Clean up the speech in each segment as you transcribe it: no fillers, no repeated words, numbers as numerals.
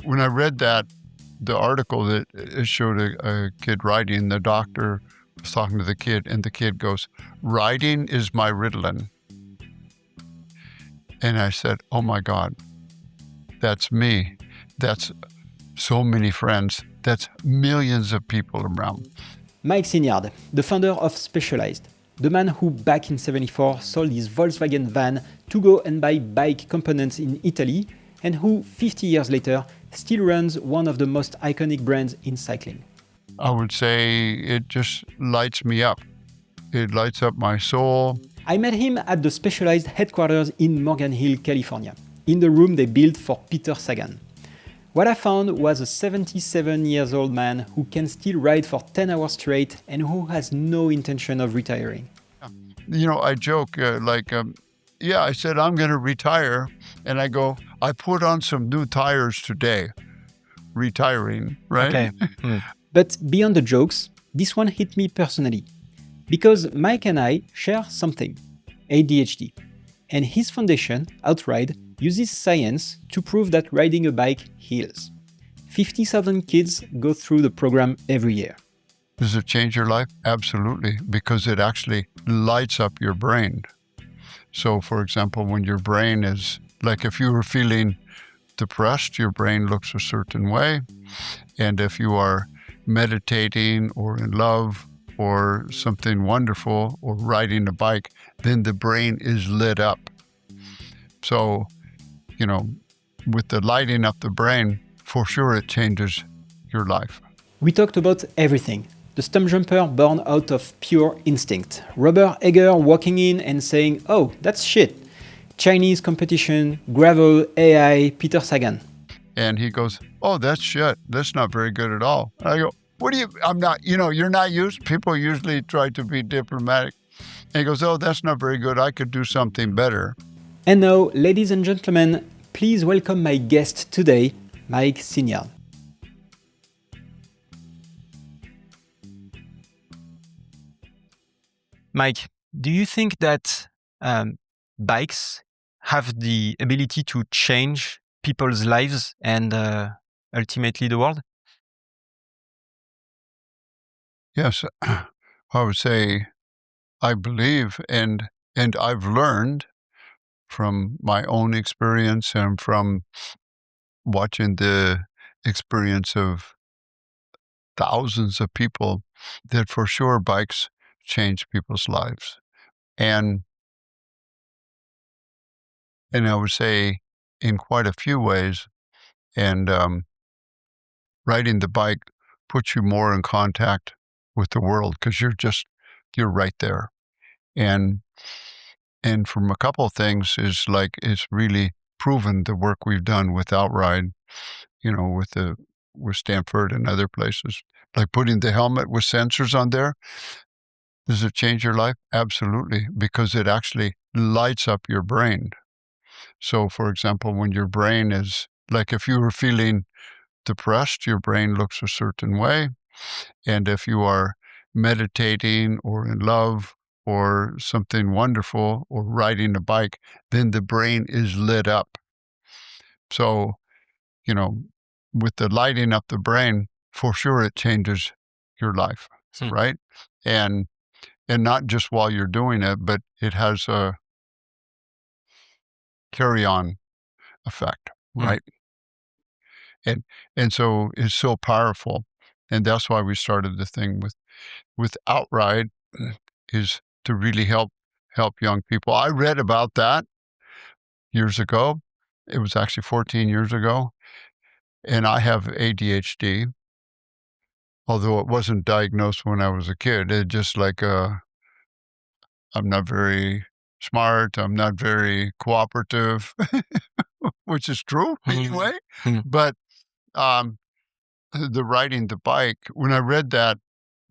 when I read the article that it showed a kid riding, the doctor was talking to the kid, and the kid goes, "Riding is my Ritalin." And I said, oh my God, that's me. That's so many friends. That's millions of people around. Mike Sinyard, the founder of Specialized, the man who back in '74 sold his Volkswagen van to go and buy bike components in Italy, and who 50 years later still runs one of the most iconic brands in cycling. I would say it just lights me up. It lights up my soul. I met him at the Specialized headquarters in Morgan Hill, California, in the room they built for Peter Sagan. What I found was a 77-year-old man who can still ride for 10 hours straight and who has no intention of retiring. You know, I joke I said, I'm going to retire. And I go, I put on some new tires today. Retiring, right? Okay. But beyond the jokes, this one hit me personally. Because Mike and I share something, ADHD. And his foundation, OutRide, uses science to prove that riding a bike heals. 50,000 kids go through the program every year. Does it change your life? Absolutely, because it actually lights up your brain. So, for example, when your brain is, like if you were feeling depressed, your brain looks a certain way. And if you are meditating or in love or something wonderful or riding a bike, then the brain is lit up. So, you know, with the lighting up the brain, for sure it changes your life. We talked about everything. The Stumpjumper born out of pure instinct. Robert Heger walking in and saying, oh, that's shit. Chinese competition, gravel, AI, Peter Sagan. And he goes, oh, that's shit. That's not very good at all. And I go, what do you, I'm not, you're not used, people usually try to be diplomatic. And he goes, oh, that's not very good. I could do something better. And now, ladies and gentlemen, please welcome my guest today, Mike Sinyard. Mike, do you think that bikes have the ability to change people's lives and ultimately the world? Yes, I would say I believe and I've learned from my own experience and from watching the experience of thousands of people that for sure bikes change people's lives. And I would say in quite a few ways. And riding the bike puts you more in contact with the world because you're right there. And from a couple of things is like, it's really proven the work we've done with OutRide, with Stanford and other places, like putting the helmet with sensors on there. Does it change your life? Absolutely, because it actually lights up your brain. So, for example, when your brain is, like if you were feeling depressed, your brain looks a certain way. And if you are meditating or in love or something wonderful or riding a bike, then the brain is lit up. So, with the lighting up the brain, for sure it changes your life, right? And not just while you're doing it, but it has a carry-on effect, right? And so it's so powerful. And that's why we started the thing with OutRide, is to really help young people. I read about that years ago. It was actually 14 years ago. And I have ADHD, although it wasn't diagnosed when I was a kid. It just like, I'm not very smart. I'm not very cooperative, which is true anyway. But the riding the bike, when I read the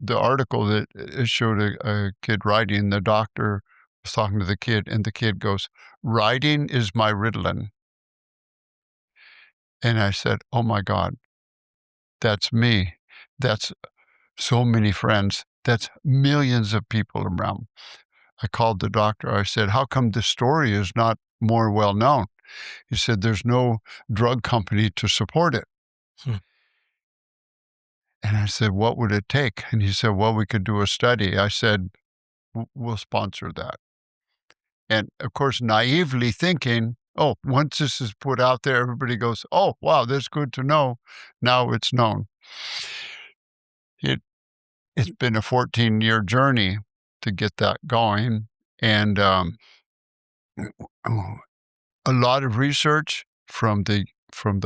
article that it showed a kid riding, the doctor was talking to the kid, and the kid goes, riding is my Ritalin. And I said, oh my God, that's me. That's so many friends. That's millions of people around. I called the doctor. I said, how come this story is not more well known? He said, there's no drug company to support it. Hmm. And I said, what would it take? And he said, well, we could do a study. I said, we'll sponsor that. And of course, naively thinking, oh, once this is put out there, everybody goes, oh, wow, that's good to know. Now it's known. It's been a 14-year journey to get that going. And a lot of research from the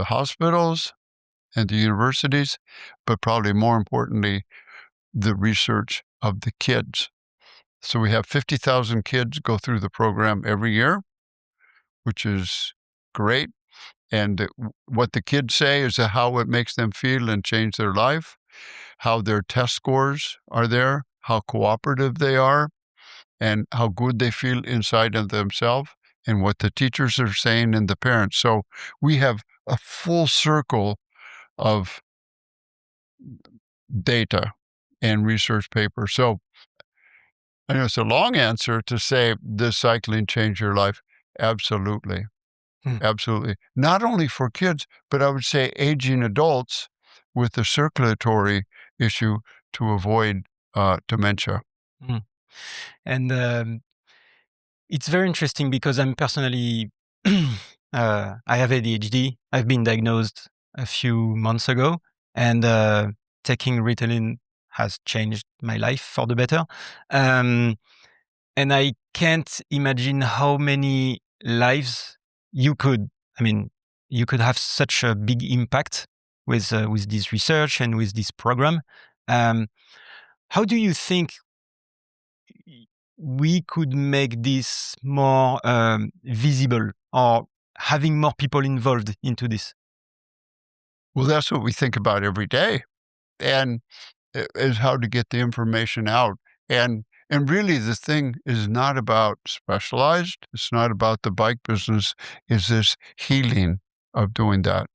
hospitals and the universities, but probably more importantly, the research of the kids. So we have 50,000 kids go through the program every year, which is great. And what the kids say is how it makes them feel and change their life, how their test scores are there, how cooperative they are, and how good they feel inside of themselves, and what the teachers are saying and the parents. So we have a full circle of data and research papers. So I know it's a long answer to say, does cycling change your life? Absolutely. Absolutely. Not only for kids, but I would say aging adults with a circulatory issue to avoid dementia. And it's very interesting because I'm personally, I have ADHD. I've been diagnosed a few months ago, and taking Ritalin has changed my life for the better. And I can't imagine how many lives you could have such a big impact with this research and with this program. How do you think we could make this more visible, or having more people involved into this? Well, that's what we think about every day, and is how to get the information out. And really, the thing is not about specialized. It's not about the bike business. Is this healing of doing that?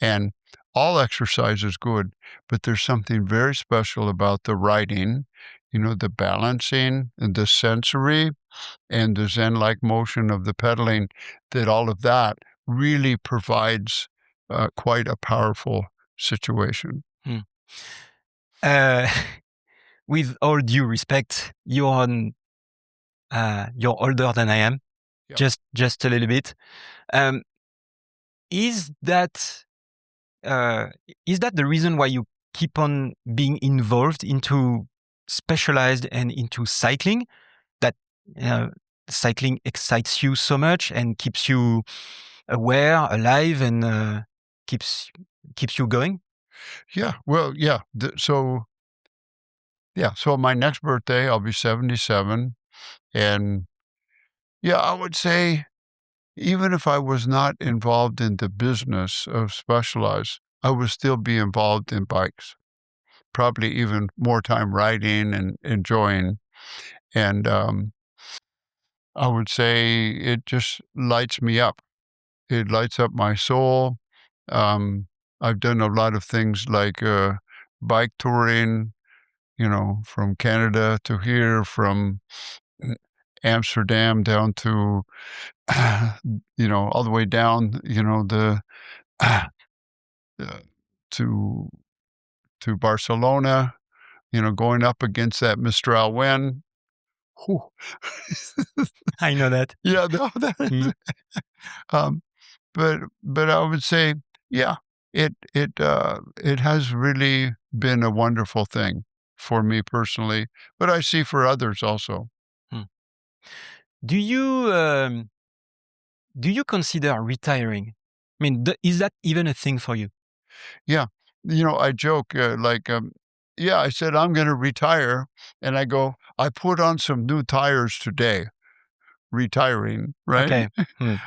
And all exercise is good, but there's something very special about the riding, the balancing and the sensory and the Zen-like motion of the pedaling, that all of that really provides quite a powerful situation. With all due respect, you're older than I am, Yep. just a little bit. Is that the reason why you keep on being involved into specialized and into cycling? That cycling excites you so much and keeps you aware, alive, and keeps you going? Yeah. Well, yeah. So my next birthday, I'll be 77. And yeah, I would say, even if I was not involved in the business of Specialized, I would still be involved in bikes, probably even more time riding and enjoying. And I would say it just lights me up. It lights up my soul. I've done a lot of things like bike touring, from Canada to here, from Amsterdam down to all the way down, the to Barcelona, going up against that Mistral wind. Whew. I know that. Yeah, no, but I would say, yeah, it has really been a wonderful thing for me personally, but I see for others also. Do you consider retiring? I mean, is that even a thing for you? Yeah. I joke, I said, I'm going to retire. And I go, I put on some new tires today, retiring, right? Okay.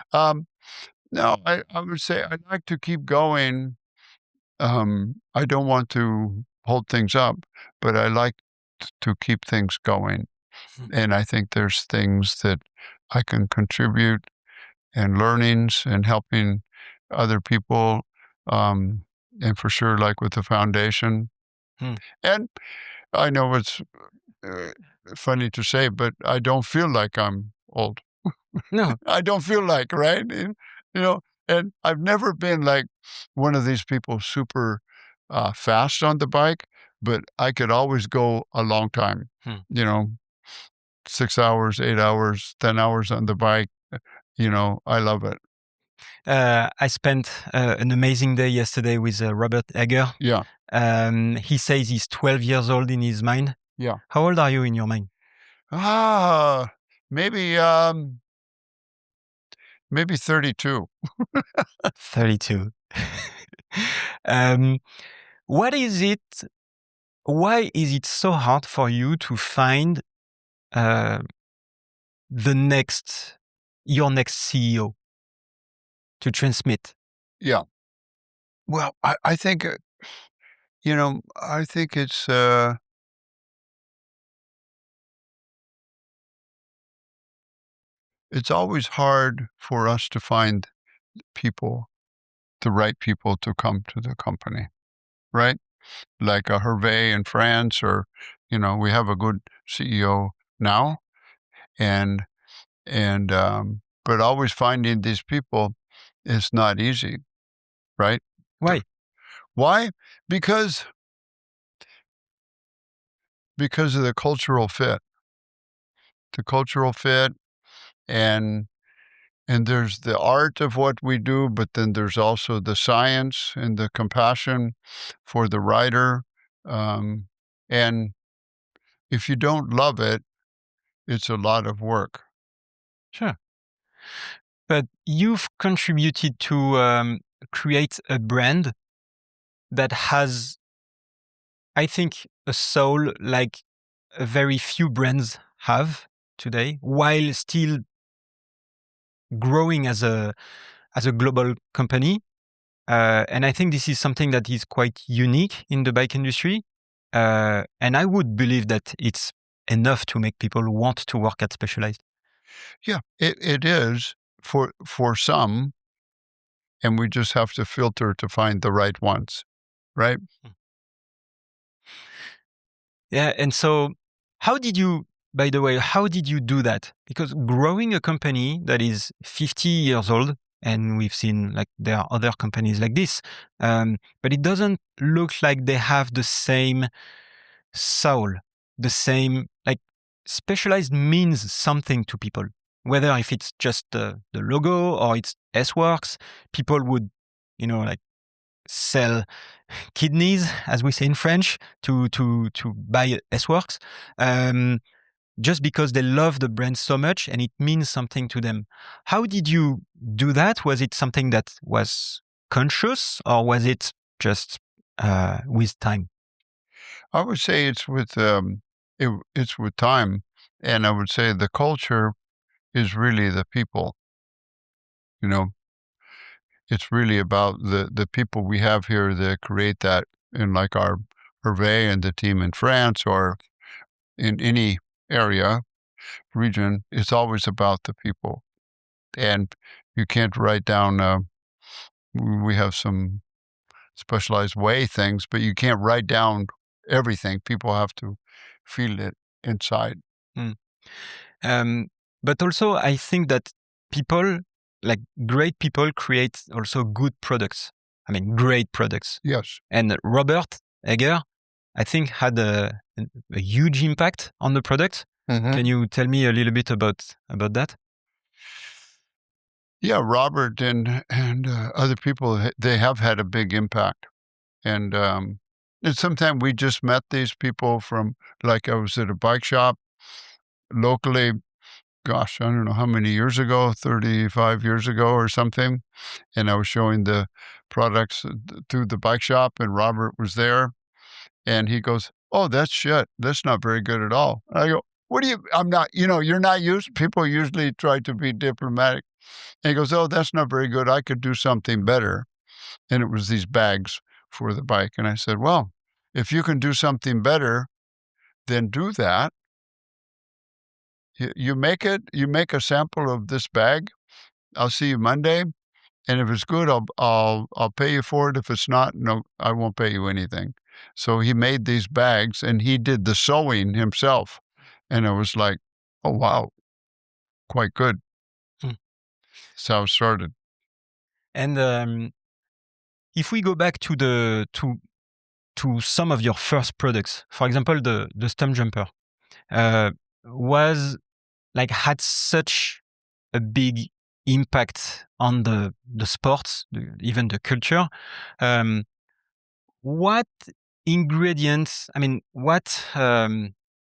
No, I would say I'd like to keep going. I don't want to hold things up, but I like to keep things going. And I think there's things that I can contribute, and learnings and helping other people. And for sure, like with the foundation. And I know it's funny to say, but I don't feel like I'm old. No. I don't feel like, right? And I've never been like one of these people super fast on the bike, but I could always go a long time, 6 hours, 8 hours, 10 hours on the bike. I love it. I spent an amazing day yesterday with Robert Heger. Yeah. He says he's 12 years old in his mind. Yeah. How old are you in your mind? Maybe 32. 32. What is it? Why is it so hard for you to find your next CEO to transmit? Yeah. Well, I think, I think it's always hard for us to find the right people to come to the company, right? Like a Hervé in France, or, we have a good CEO now, but always finding these people is not easy, right? Why? Why? Because of the cultural fit. And there's the art of what we do, but then there's also the science and the compassion for the rider. And if you don't love it, it's a lot of work. Sure. But you've contributed to create a brand that has, I think, a soul like very few brands have today, while still growing as a global company. And I think this is something that is quite unique in the bike industry. And I would believe that it's enough to make people want to work at Specialized. Yeah, it is for some, and we just have to filter to find the right ones, right? Yeah, and so how did you do that? Because growing a company that is 50 years old, and we've seen like there are other companies like this, but it doesn't look like they have the same soul, the same, like, Specialized means something to people. Whether if it's just the logo or it's S-Works, people would, like, sell kidneys, as we say in French, to buy S-Works, just because they love the brand so much and it means something to them. How did you do that? Was it something that was conscious, or was it just with time? I would say it's with it's with time, and I would say the culture is really the people. It's really about the people we have here that create that, in like our Hervé and the team in France, or in any region. It's always about the people, and you can't write down. We have some Specialized way things, but you can't write down everything. People have to feel it inside. But also, I think that people, like great people, create also good products. I mean, great products. Yes. And Robert Heger, I think, had a huge impact on the product. Mm-hmm. Can you tell me a little bit about that? Yeah, Robert and other people, they have had a big impact. And sometimes we just met these people from, like, I was at a bike shop locally, gosh, I don't know how many years ago, 35 years ago or something. And I was showing the products through the bike shop, and Robert was there. And he goes, "Oh, that's shit. That's not very good at all." And I go, "What do you, I'm not, you're not used." People usually try to be diplomatic. And he goes, "Oh, that's not very good. I could do something better." And it was these bags for the bike. And I said, "Well, if you can do something better, then do that. You make a sample of this bag. I'll see you Monday. And if it's good, I'll pay you for it. If it's not, no, I won't pay you anything." So he made these bags, and he did the sewing himself. And I was like, "Oh, wow, quite good." That's how it started. And if we go back to some of your first products, for example, the Stumpjumper was like had such a big impact on the sports, even the culture. What ingredients? I mean, what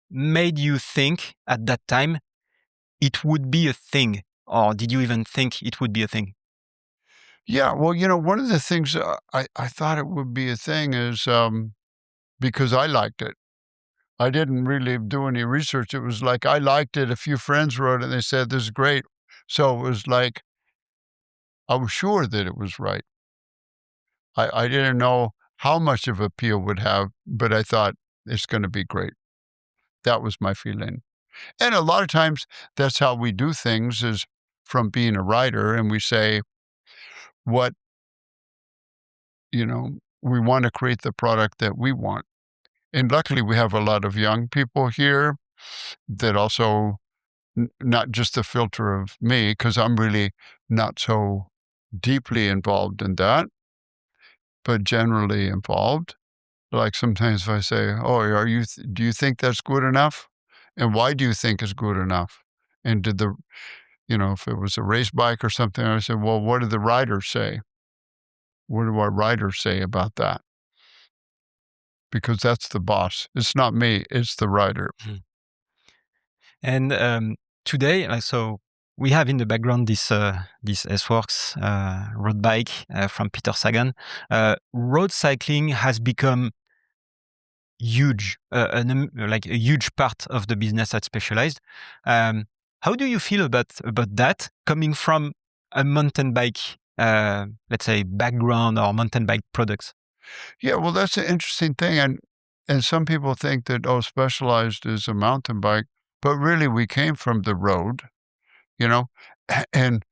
made you think at that time it would be a thing, or did you even think it would be a thing? Yeah, well, one of the things I thought it would be a thing is because I liked it. I didn't really do any research. It was like I liked it. A few friends wrote it and they said, this is great. So it was like I was sure that it was right. I didn't know how much of appeal would have, but I thought it's going to be great. That was my feeling. And a lot of times that's how we do things is from being a writer, and we say what, we want to create the product that we want. And luckily we have a lot of young people here that also, not just the filter of me, because I'm really not so deeply involved in that, but generally involved. Like sometimes if I say, "Oh, do you think that's good enough? And why do you think it's good enough? And if it was a race bike or something," I said, "Well, what do the riders say? What do our riders say about that?" Because that's the boss. It's not me, it's the rider. And today, so we have in the background this S-Works road bike from Peter Sagan. Road cycling has become huge, like a huge part of the business at Specialized. How do you feel about that coming from a mountain bike, let's say, background or mountain bike products? Yeah, well, that's an interesting thing, and some people think that, Specialized is a mountain bike, but really we came from the road, and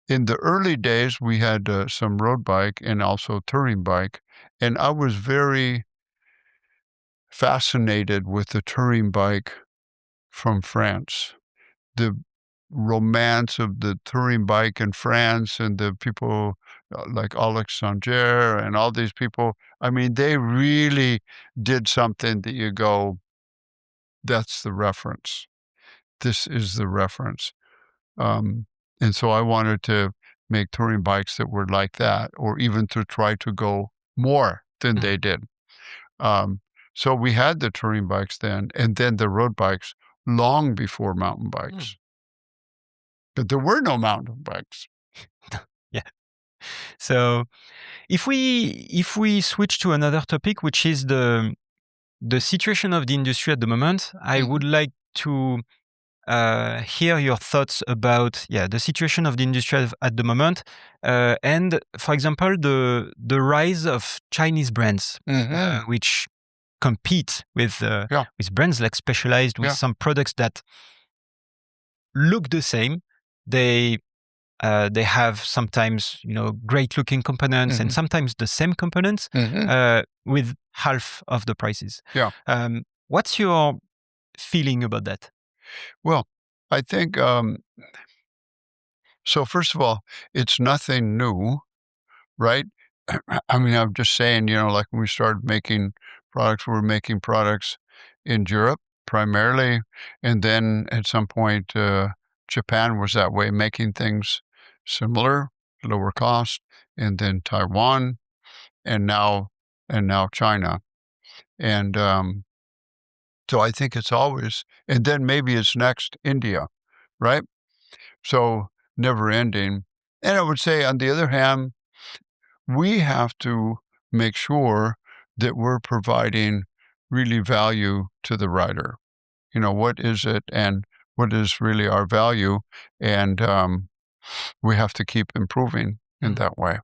in the early days, we had some road bike and also touring bike, and I was very fascinated with the touring bike from France. The romance of the touring bike in France and the people like Alexandre and all these people, I mean, they really did something that you go, that's the reference. This is the reference. And so I wanted to make touring bikes that were like that, or even to try to go more than they did. So we had the touring bikes then, and then the road bikes long before mountain bikes. But there were no mountain bikes. Yeah. So if we switch to another topic, which is the situation of the industry at the moment, I would like to hear your thoughts about the situation of the industry at the moment, and for example the rise of Chinese brands, which compete with brands like Specialized, with some products that look the same. They have sometimes great looking components and sometimes the same components with half of the prices. What's your feeling about that? Well, I think, so first of all, it's nothing new, right? I mean, I'm just saying, like when we started making products, we were making products in Europe primarily. And then at some point, Japan was that way, making things similar, lower cost, and then Taiwan, and now China. And so I think it's always, and then maybe it's next India, right? So never ending. And I would say, on the other hand, we have to make sure that we're providing really value to the rider. What is it and what is really our value? And we have to keep improving in that way.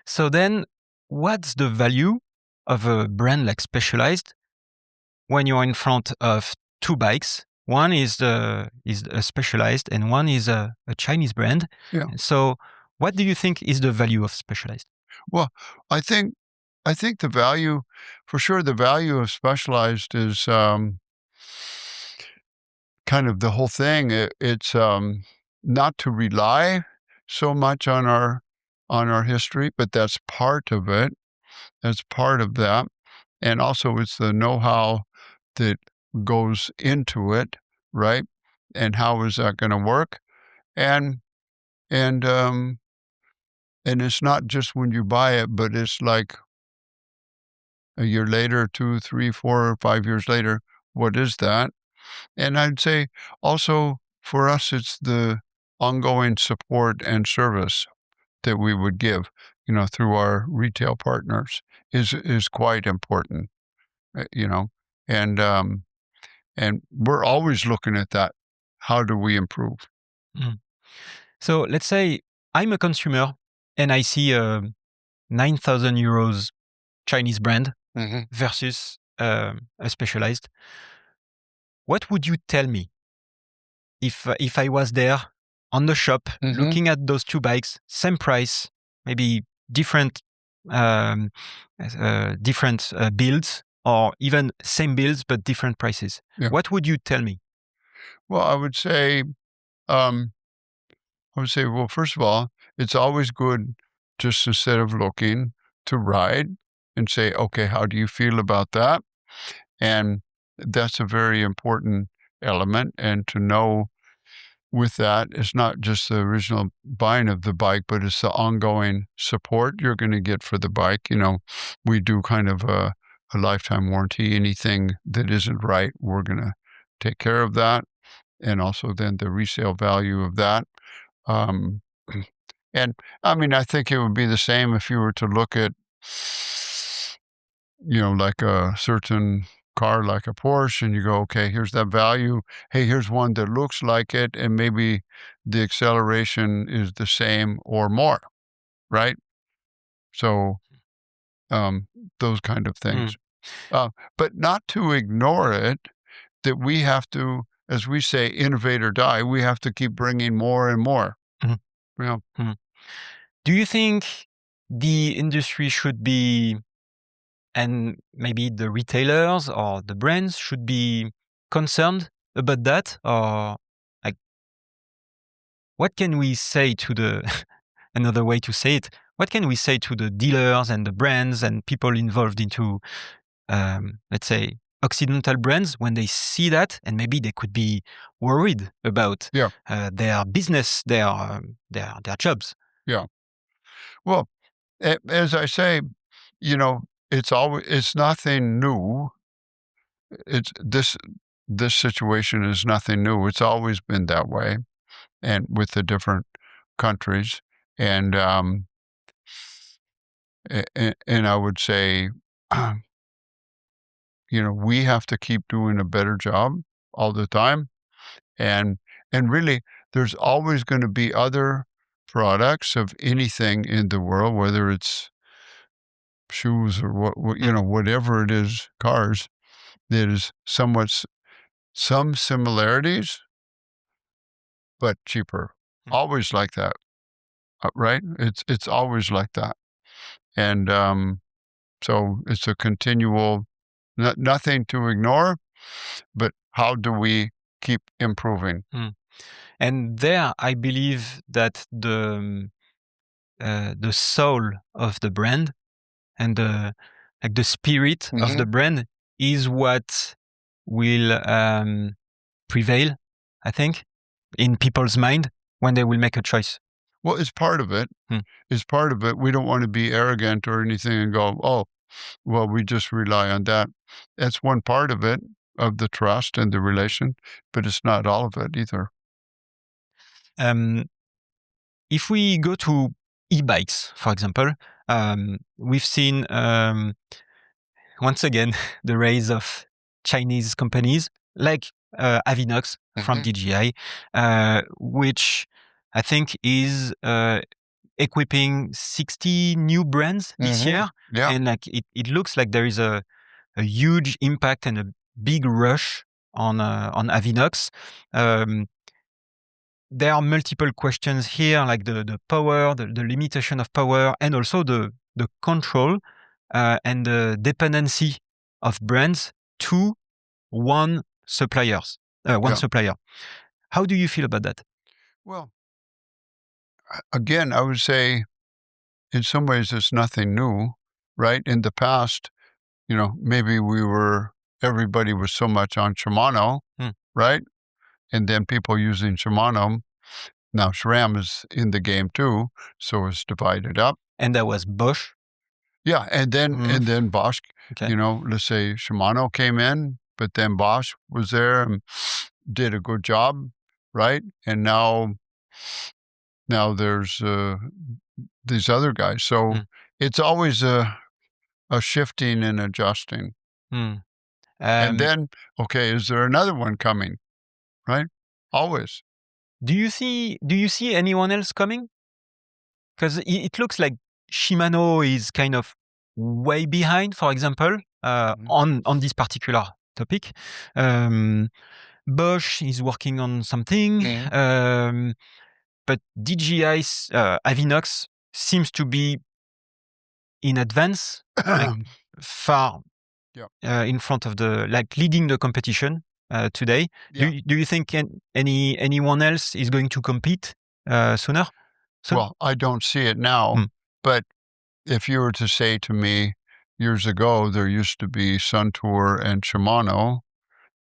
So then what's the value of a brand like Specialized when you're in front of two bikes? One is a Specialized and one is a Chinese brand. Yeah. So what do you think is the value of Specialized? Well, I think the value, for sure, the value of Specialized is kind of the whole thing. It's not to rely so much on our on our history, but that's part of it. That's part of that. And also it's the know-how that goes into it, right? And how is that going to work? And it's not just when you buy it, but it's like a year later, 2, 3, 4, 5 years later, what is that? And I'd say also for us, it's the ongoing support and service that we would give, through our retail partners is quite important, and we're always looking at that. How do we improve? Mm. So let's say I'm a consumer and I see a 9,000 euros Chinese brand versus a specialized. What would you tell me if I was there on the shop looking at those two bikes, same price, maybe different builds, or even same builds but different prices? Yeah. What would you tell me? Well, I would say, well, first of all, it's always good just instead of looking to ride and say, okay, how do you feel about that? And that's a very important element. And to know with that, it's not just the original buying of the bike, but it's the ongoing support you're going to get for the bike. We do kind of a lifetime warranty. Anything that isn't right, we're going to take care of that. And also then the resale value of that. And I mean, I think it would be the same if you were to look at, like a certain car, like a Porsche, and you go, okay, here's that value. Hey, here's one that looks like it, and maybe the acceleration is the same or more, right? So, those kind of things. But not to ignore it, that we have to, as we say, innovate or die. We have to keep bringing more and more. Do you think the industry should be, and maybe the retailers or the brands should be concerned about that? Or like, what can we say to the, another way to say it, what can we say to the dealers and the brands and people involved into, let's say, Occidental brands when they see that, and maybe they could be worried about their business, their jobs? Yeah. Well, as I say, it's nothing new. It's this situation is nothing new. It's always been that way, and with the different countries, and I would say, we have to keep doing a better job all the time, and really, there's always going to be other products of anything in the world, whether it's shoes or whatever it is, cars. There's some similarities, but cheaper. Always like that, right? It's always like that, and so it's a continual, nothing to ignore, but how do we keep improving? And there, I believe that the soul of the brand and the spirit of the brand is what will prevail, I think, in people's mind when they will make a choice. Well, it's part of it. It's part of it. We don't want to be arrogant or anything and go, oh, well, we just rely on that. That's one part of it, of the trust and the relation, but it's not all of it either. If we go to e-bikes, for example, we've seen, once again, the rise of Chinese companies like Avinox from DJI, which I think is equipping 60 new brands this year. Yeah. And like it looks like there is a huge impact and a big rush on Avinox. There are multiple questions here, like the power, the limitation of power, and also the control and the dependency of brands to one supplier. How do you feel about that? Well, again, I would say in some ways it's nothing new, right? In the past, maybe everybody was so much on Shimano, right? And then people using Shimano. Now SRAM is in the game too, so it's divided up. And that was Bosch. Yeah, and then Bosch, Okay. let's say Shimano came in, but then Bosch was there and did a good job, right? And now there's these other guys. So it's always a shifting and adjusting. And then, okay, is there another one coming? Right? Always. Do you see anyone else coming? Because it looks like Shimano is kind of way behind, for example, on this particular topic. Bosch is working on something, but DJI Avinox seems to be in advance, far in front of leading the competition today. Yeah. Do you think anyone else is going to compete sooner? Well, I don't see it now, but if you were to say to me years ago, there used to be Suntour and Shimano,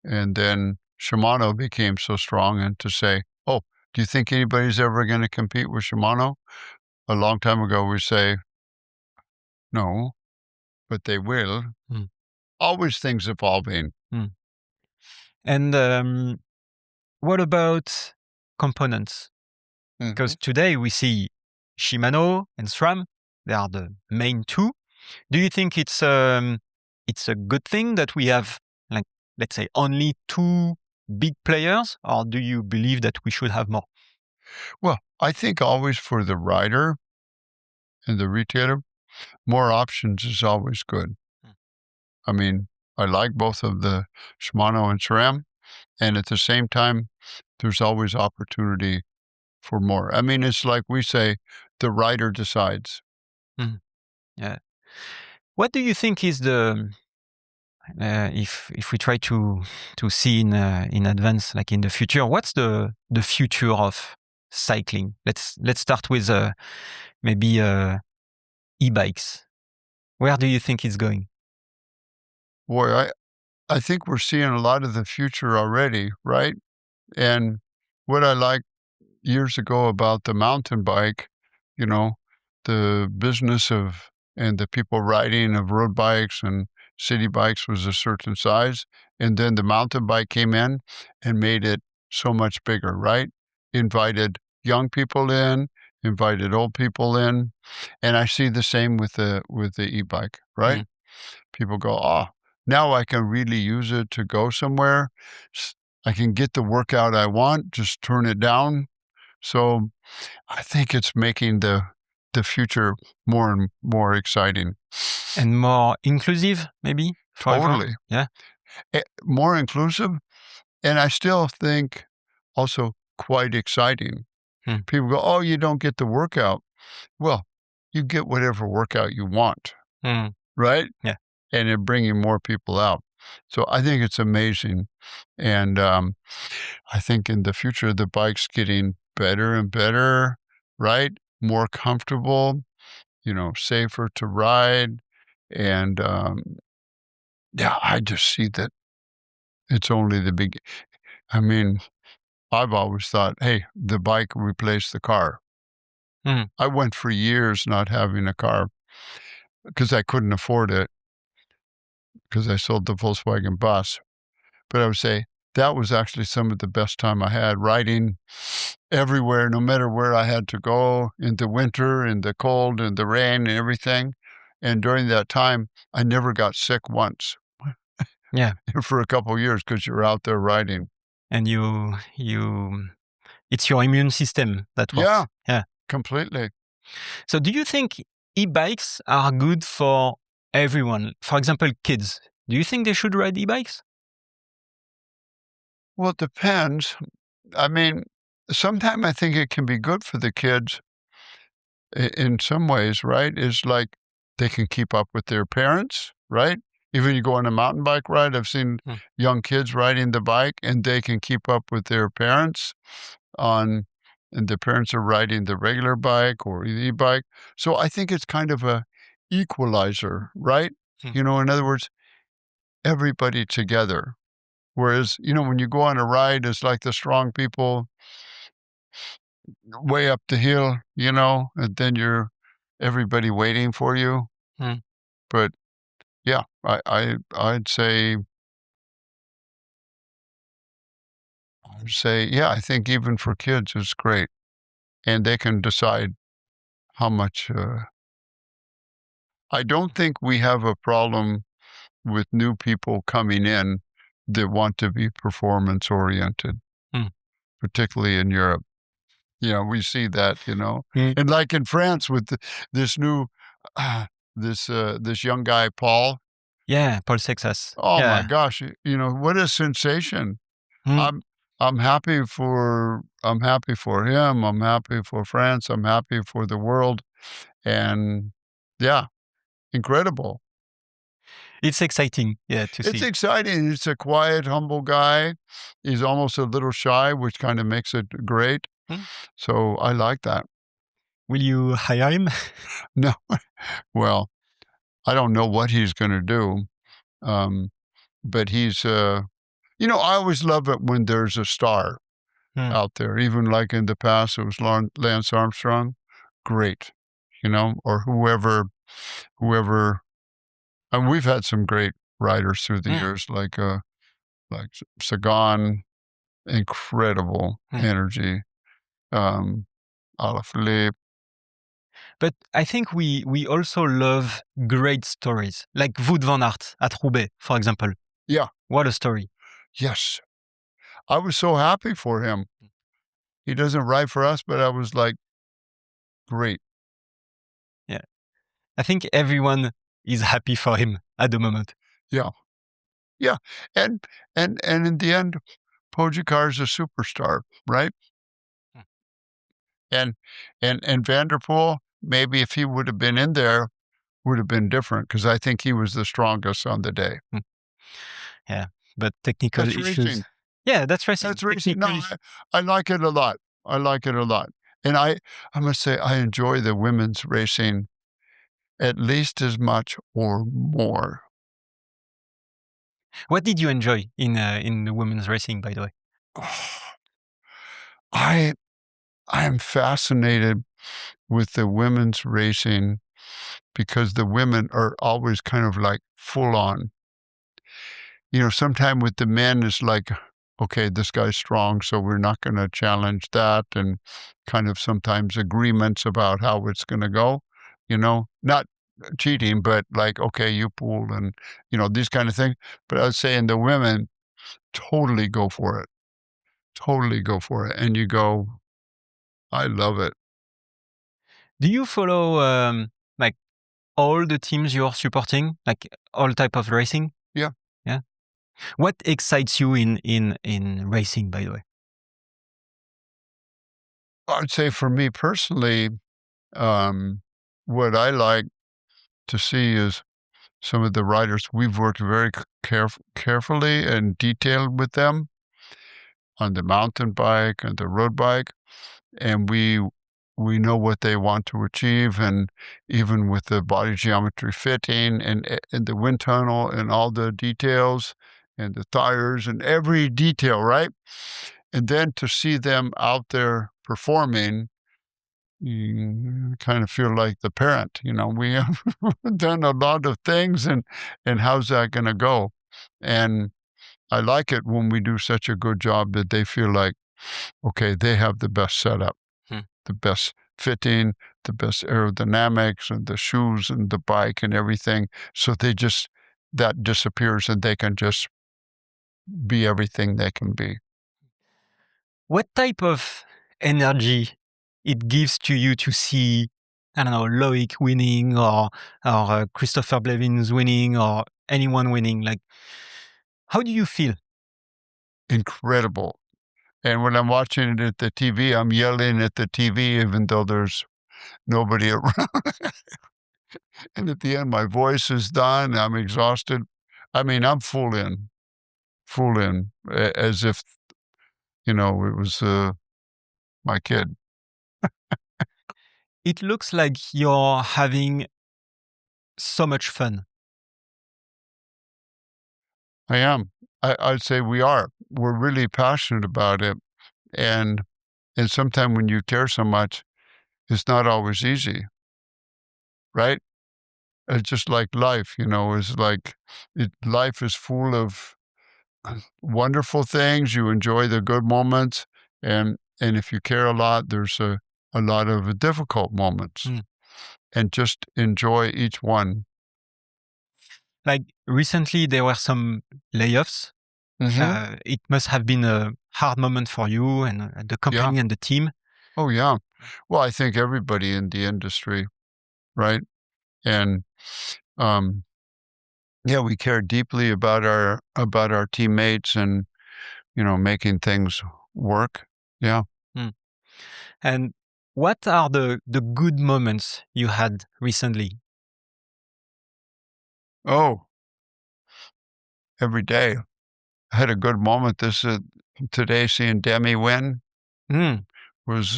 and then Shimano became so strong, and to say, oh, do you think anybody's ever going to compete with Shimano? A long time ago, we say, no, but they will. Always things evolving. And what about components? Because today we see Shimano and SRAM, they are the main two. Do you think it's a good thing that we have, let's say, only two big players, or do you believe that we should have more? Well, I think always for the rider and the retailer, more options is always good. I mean, I like both of the Shimano and SRAM, and at the same time, there's always opportunity for more. I mean, it's like we say, the rider decides. Yeah. What do you think is the if we try to see in advance, like in the future, what's the future of cycling? Let's start with maybe e-bikes. Where do you think it's going? Boy, I think we're seeing a lot of the future already, right? And what I liked years ago about the mountain bike, the business of and the people riding of road bikes and city bikes was a certain size. And then the mountain bike came in and made it so much bigger, right? Invited young people in, invited old people in. And I see the same with the e-bike, right? People go, now I can really use it to go somewhere. I can get the workout I want, just turn it down. So I think it's making the future more and more exciting. And more inclusive, maybe? Totally. Yeah. More inclusive. And I still think also quite exciting. People go, you don't get the workout. Well, you get whatever workout you want, right? Yeah. And you're bringing more people out. So I think it's amazing. And I think in the future, the bike's getting better and better, right? More comfortable, safer to ride. And I just see that it's only the big. I mean, I've always thought, hey, the bike replaced the car. I went for years not having a car because I couldn't afford it because I sold the Volkswagen bus. But I would say that was actually some of the best time I had riding everywhere, no matter where I had to go, in the winter, in the cold, in the rain, and everything. And during that time, I never got sick once. Yeah. For a couple of years because you're out there riding. And it's your immune system that works. Yeah, completely. So do you think e-bikes are good for everyone? For example, kids. Do you think they should ride e-bikes? Well, it depends. I mean, sometimes I think it can be good for the kids in some ways, right? It's like they can keep up with their parents, right? Even you go on a mountain bike ride, I've seen young kids riding the bike and they can keep up with their parents on and the parents are riding the regular bike or the e-bike. So I think it's kind of a equalizer, right? Hmm. In other words, everybody together. Whereas, when you go on a ride, it's like the strong people way up the hill, and then everybody waiting for you. Hmm. But yeah, I'd say, yeah, I think even for kids, it's great. And they can decide how much, I don't think we have a problem with new people coming in that want to be performance oriented, Hmm. particularly in Europe. We see that, Hmm. and like in France with this new, this young guy, Paul. Yeah, Paul Success. Oh my Yeah. gosh, what a sensation. Hmm. I'm happy for him. I'm happy for France. I'm happy for the world. And yeah, incredible. It's exciting, yeah, to It's see. exciting. It's a quiet, humble guy. He's almost a little shy, which kind of makes it great. Hmm. So I like that. Will you hire him? No, well, I don't know what he's going to do. But he's, I always love it when there's a star Hmm. out there, even like in the past, it was Lance Armstrong. Great, or whoever, and we've had some great riders through the Hmm. years, like Sagan, incredible Hmm. energy. Alaphilippe. But I think we also love great stories, like Wout van Aert at Roubaix, for example. Yeah. What a story. Yes. I was so happy for him. He doesn't ride for us, but I was like, great. Yeah. I think everyone is happy for him at the moment. Yeah. Yeah. And in the end, Pogacar is a superstar, right? Hmm. And Vanderpool, maybe if he would have been in there, would have been different, because I think he was the strongest on the day. Yeah. But technical That's issues. racing. Yeah, that's racing. That's racing. No, Technically. I like it a lot. I like it a lot. And I must say, I enjoy the women's racing at least as much or more. What did you enjoy in the women's racing, by the way? I am fascinated with the women's racing because the women are always kind of like full on. Sometime with the men it's like, okay, this guy's strong, so we're not going to challenge that, and kind of sometimes agreements about how it's going to go, not cheating, but like, okay, you pull, and, these kind of things. But I was saying the women totally go for it. Totally go for it. And you go, I love it. Do you follow like all the teams you're supporting, like all type of racing? Yeah. Yeah. What excites you in racing, by the way? I'd say for me personally, what I like to see is some of the riders, we've worked very carefully and detailed with them on the mountain bike and the road bike, and we know what they want to achieve, and even with the body geometry fitting and the wind tunnel and all the details and the tires and every detail, right? And then to see them out there performing, you kind of feel like the parent, we have done a lot of things, and how's that going to go? And I like it when we do such a good job that they feel like, okay, they have the best setup, the best fitting, the best aerodynamics, and the shoes and the bike and everything. So that disappears, and they can just be everything they can be. What type of energy it gives to you to see, I don't know, Loic winning or Christopher Blevins winning or anyone winning? Like, how do you feel? Incredible. And when I'm watching it at the TV, I'm yelling at the TV, even though there's nobody around. And at the end, my voice is done. I'm exhausted. I mean, I'm full in, as if, it was my kid. It looks like you're having so much fun. I am. I'd say we are. We're really passionate about it. And sometimes when you care so much, it's not always easy, right? It's just like life, it's like life is full of wonderful things. You enjoy the good moments. And if you care a lot, there's a lot of difficult moments. And just enjoy each one. Like recently, there were some layoffs. It must have been a hard moment for you and the company and the team. Oh, yeah. Well, I think everybody in the industry, right? And we care deeply about our teammates and making things work. Yeah. And what are the good moments you had recently? Oh, every day. I had a good moment. Today, seeing Demi win was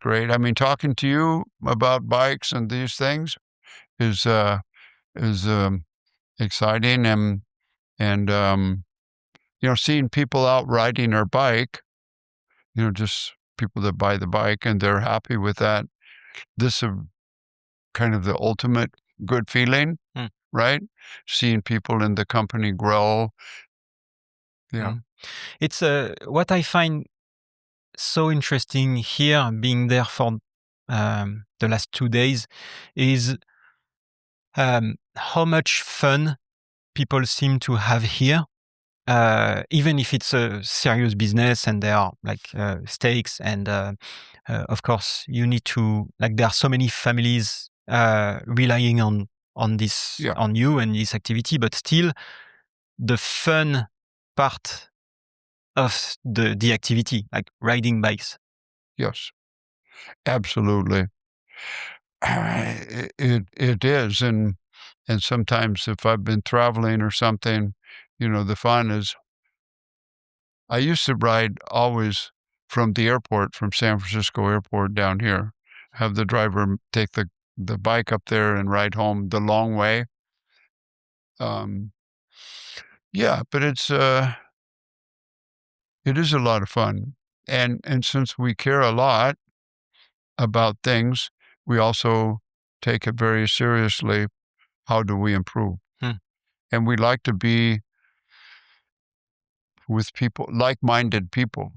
great. I mean, talking to you about bikes and these things is exciting, and seeing people out riding their bike, just people that buy the bike and they're happy with that. This is kind of the ultimate good feeling, right? Seeing people in the company grow. Yeah. It's what I find so interesting here, being there for the last 2 days, is how much fun people seem to have here, even if it's a serious business and there are like stakes and of course you need to, like, there are so many families relying on this, on you and this activity, but still the fun part of the activity, like riding bikes. Yes, absolutely. It is, and sometimes if I've been traveling or something, the fun is. I used to ride always from the airport, from San Francisco Airport down here, have the driver take the bike up there and ride home the long way. But it is a lot of fun, and since we care a lot about things, we also take it very seriously. How do we improve? And we like to be with people, like-minded people.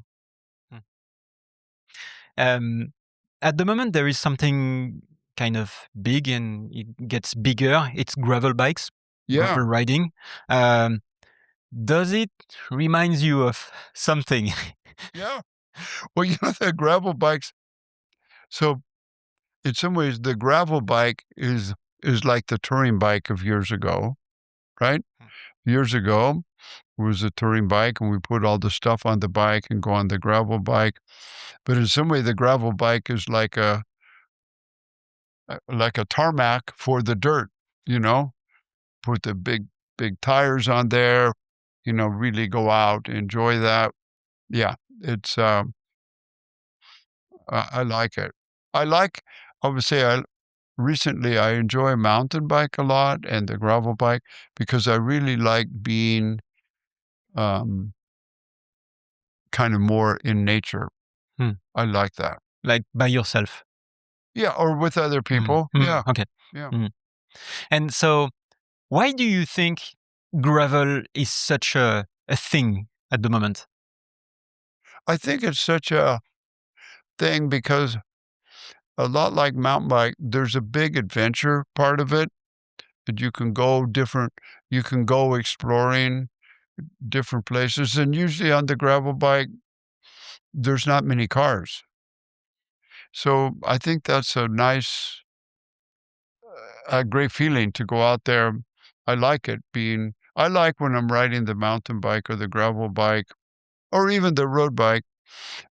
At the moment, there is something kind of big and it gets bigger. It's gravel bikes, gravel riding. Does it remind you of something? Yeah. Well, the gravel bikes. So in some ways, the gravel bike is like the touring bike of years ago, right? Years ago, it was a touring bike, and we put all the stuff on the bike and go on the gravel bike. But in some way, the gravel bike is like a tarmac for the dirt, Put the big tires on there, really go out, enjoy that. Yeah, it's, I like it. I would say recently I enjoy mountain bike a lot and the gravel bike because I really like being kind of more in nature. I like that. Like by yourself? Yeah, or with other people. Yeah. Okay. Yeah. And so why do you think gravel is such a thing at the moment? I think it's such a thing because a lot like mountain bike, there's a big adventure part of it that you can go exploring different places. And usually on the gravel bike, there's not many cars. So I think that's a great feeling to go out there. I like it I like when I'm riding the mountain bike or the gravel bike or even the road bike,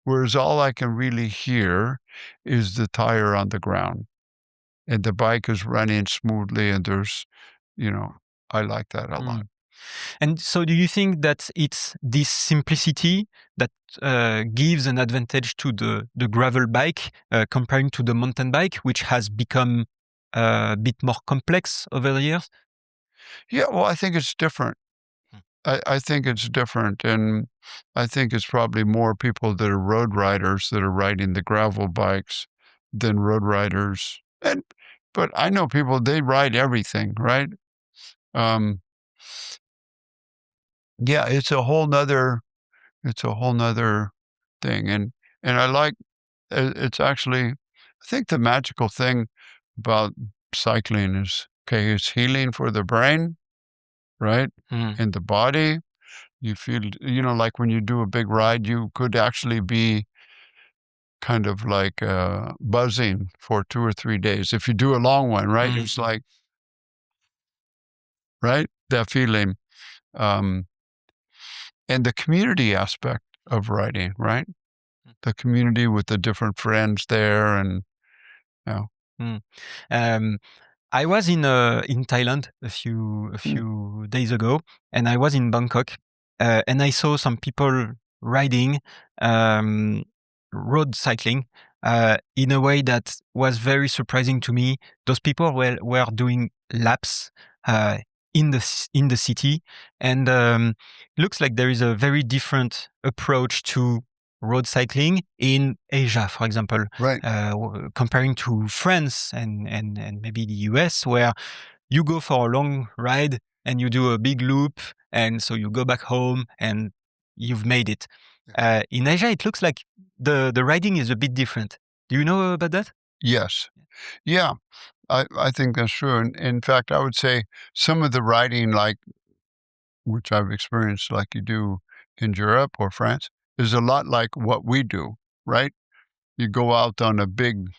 whereas all I can really hear is the tire on the ground and the bike is running smoothly and there's, I like that a lot. And so do you think that it's this simplicity that gives an advantage to the gravel bike comparing to the mountain bike, which has become a bit more complex over the years? Yeah, well, I think it's different. I think it's different, and I think it's probably more people that are road riders that are riding the gravel bikes than road riders. But I know people, they ride everything, right? Yeah, it's a whole nother thing, and I like it's actually, I think the magical thing about cycling is, okay, it's healing for the brain, right? And the body. You feel, like when you do a big ride, you could actually be kind of like buzzing for 2 or 3 days. If you do a long one, right? It's like, right? That feeling. And the community aspect of riding, right? The community with the different friends there, and I was in Thailand a few days ago, and I was in Bangkok, and I saw some people riding road cycling in a way that was very surprising to me. Those people were doing laps in the city, and looks like there is a very different approach to road cycling in Asia, for example, right? Comparing to France and maybe the US, where you go for a long ride and you do a big loop, and so you go back home and you've made it. In Asia, it looks like the riding is a bit different. Do you know about that? Yes. Yeah, I think that's true. And in fact, I would say some of the riding, like, which I've experienced, like you do in Europe or France, is a lot like what we do, right? You go out on a big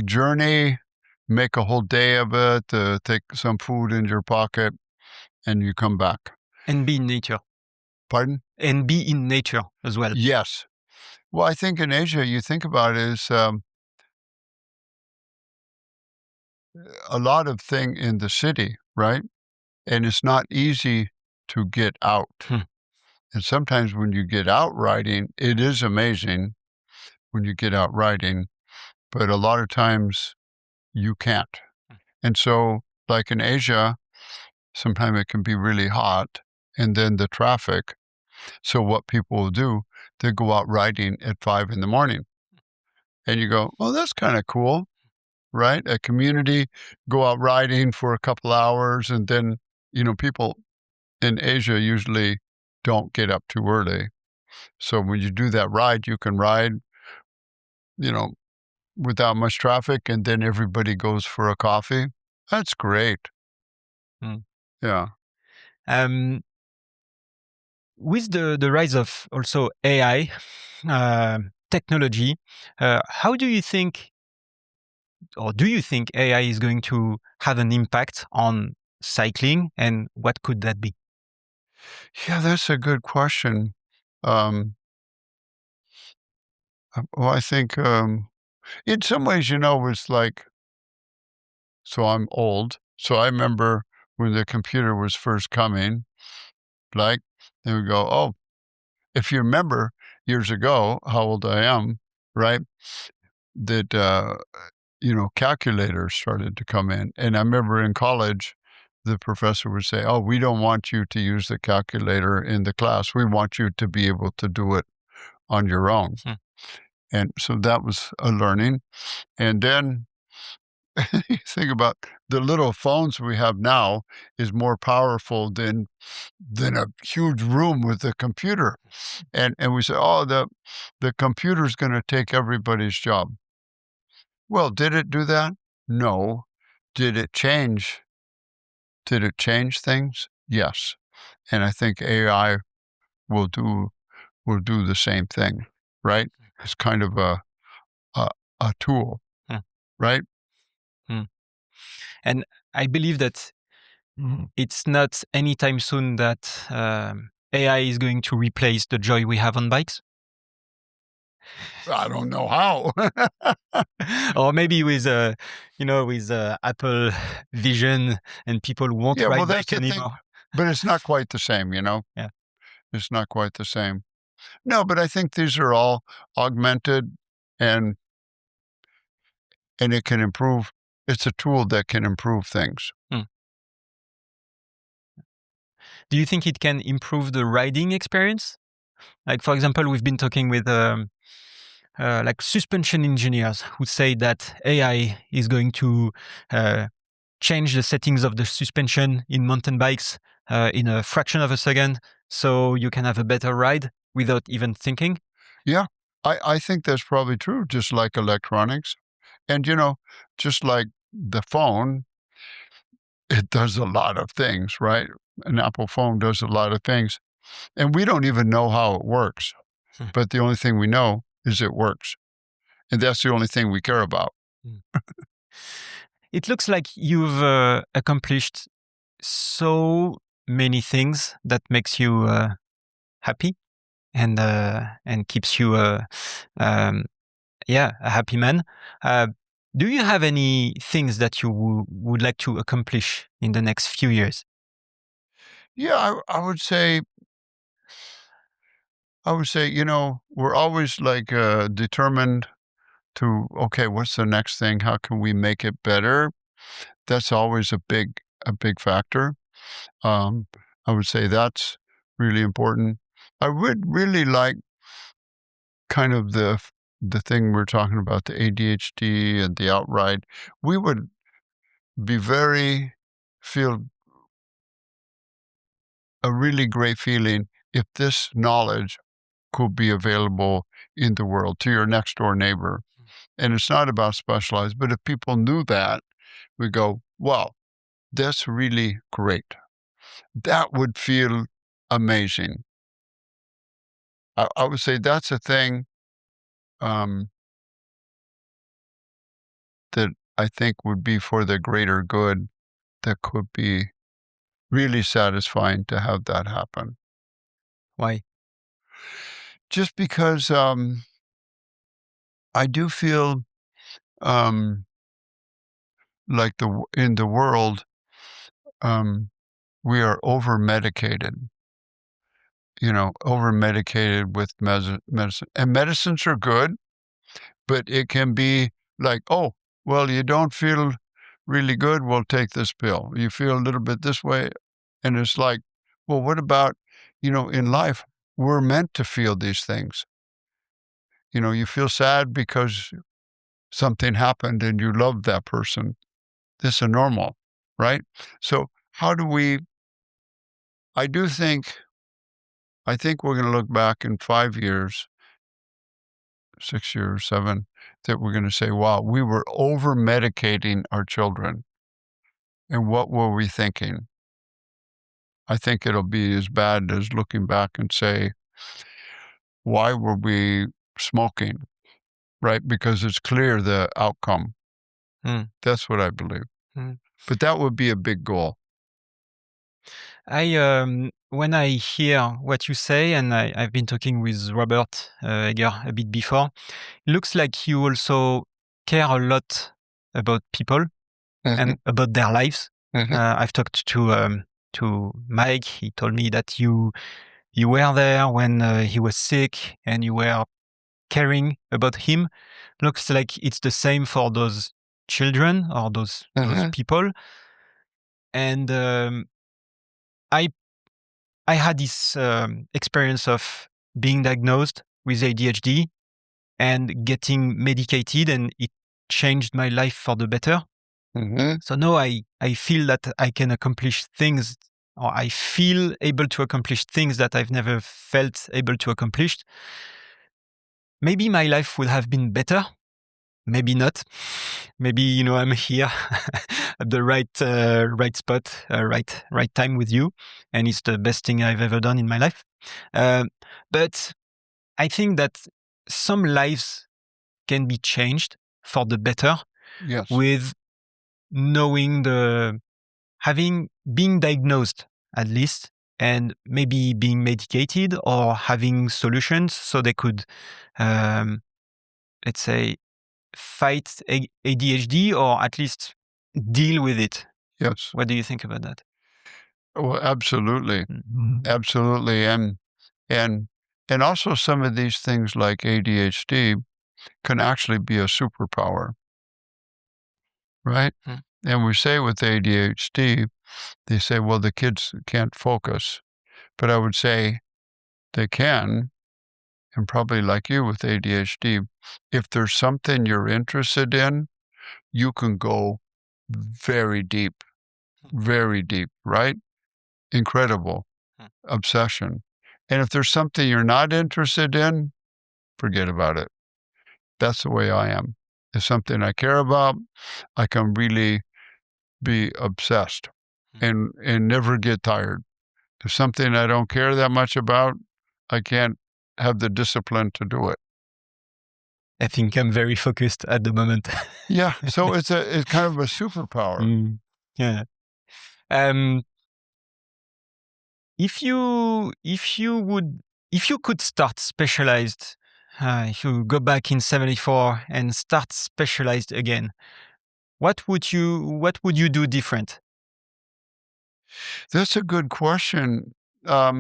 journey, make a whole day of it, take some food in your pocket, and you come back. And be in nature. Pardon? And be in nature as well. Yes. Well, I think in Asia, you think about it, is a lot of thing in the city, right? And it's not easy to get out. And sometimes when you get out riding, it is amazing when you get out riding, but a lot of times you can't. And so, like in Asia, sometimes it can be really hot, and then the traffic. So what people will do, they go out riding at 5 a.m. And you go, well, that's kind of cool, right? A community, go out riding for a couple hours, and then, people in Asia usually don't get up too early. So when you do that ride, you can ride, without much traffic, and then everybody goes for a coffee. That's great. Yeah. With the rise of also AI technology, how do you think, or do you think AI is going to have an impact on cycling, and what could that be? Yeah, that's a good question. Well, I think in some ways, it's like, so I'm old. So I remember when the computer was first coming, like, they would go, oh, if you remember years ago, how old I am, right? That, calculators started to come in. And I remember in college, the professor would say, oh, we don't want you to use the calculator in the class. We want you to be able to do it on your own. And so that was a learning. And then you think about the little phones we have now is more powerful than a huge room with a computer. And we say, oh, the computer's going to take everybody's job. Well, did it do that? No. Did it change? Did it change things? Yes. And I think AI will do the same thing, right? It's kind of a tool, right? And I believe that it's not anytime soon that AI is going to replace the joy we have on bikes. I don't know how. Or maybe with with Apple Vision, and people won't ride bike anymore. But it's not quite the same, Yeah. It's not quite the same. No, but I think these are all augmented and it can improve. It's a tool that can improve things. Do you think it can improve the riding experience? Like, for example, we've been talking with like suspension engineers who say that AI is going to change the settings of the suspension in mountain bikes in a fraction of a second, so you can have a better ride without even thinking. Yeah, I think that's probably true, just like electronics. And, just like the phone, it does a lot of things, right? An Apple phone does a lot of things. And we don't even know how it works. But the only thing we know is it works. And that's the only thing we care about. It looks like you've accomplished so many things that makes you happy and keeps you a happy man. Do you have any things that you would like to accomplish in the next few years? Yeah, I would say, we're always like determined to, okay, what's the next thing? How can we make it better? That's always a big factor. I would say that's really important. I would really like kind of the thing we're talking about, the ADHD and the OutRide. We would be feel a really great feeling if this knowledge could be available in the world to your next door neighbor. And it's not about specialized, but if people knew that, we go, wow, that's really great. That would feel amazing. I would say that's a thing that I think would be for the greater good, that could be really satisfying to have that happen. Why? Just because I do feel like in the world, we are over-medicated. Over-medicated with medicine. And medicines are good, but it can be like, oh, well, you don't feel really good, well, take this pill. You feel a little bit this way. And it's like, well, what about, in life, we're meant to feel these things. You feel sad because something happened and you love that person. This is normal, right? So how do we, I think we're going to look back in 5 years, 6 years, 7, that we're going to say, wow, we were over-medicating our children. And what were we thinking? I think it'll be as bad as looking back and say, why were we smoking? Right? Because it's clear the outcome. That's what I believe. But that would be a big goal. When I hear what you say, and I've been talking with Robert Heger a bit before, it looks like you also care a lot about people and about their lives. I've talked to Mike. He told me that you were there when he was sick and you were caring about him. Looks like it's the same for those children or those people. And I had this experience of being diagnosed with ADHD and getting medicated, and it changed my life for the better. So now I feel that I can accomplish things, or I feel able to accomplish things that I've never felt able to accomplish. Maybe my life would have been better. Maybe not. Maybe, I'm here at the right spot, right time with you. And it's the best thing I've ever done in my life. But I think that some lives can be changed for the better. Yes. With knowing being diagnosed at least, and maybe being medicated or having solutions so they could, let's say, fight ADHD or at least deal with it. Yes. What do you think about that? Well, absolutely. Mhm. Absolutely. And also some of these things like ADHD can actually be a superpower, right? Hmm. And we say with ADHD, they say, well, the kids can't focus. But I would say they can, and probably like you with ADHD, if there's something you're interested in, you can go very deep, right? Incredible Hmm. obsession. And if there's something you're not interested in, forget about it. That's the way I am. If something I care about, I can really be obsessed and never get tired. If something I don't care that much about, I can't have the discipline to do it. I think I'm very focused at the moment. Yeah, so it's kind of a superpower. Mm, yeah. If you could start specialized, if you go back in '74 and start specialized again, what would you do different? That's a good question. I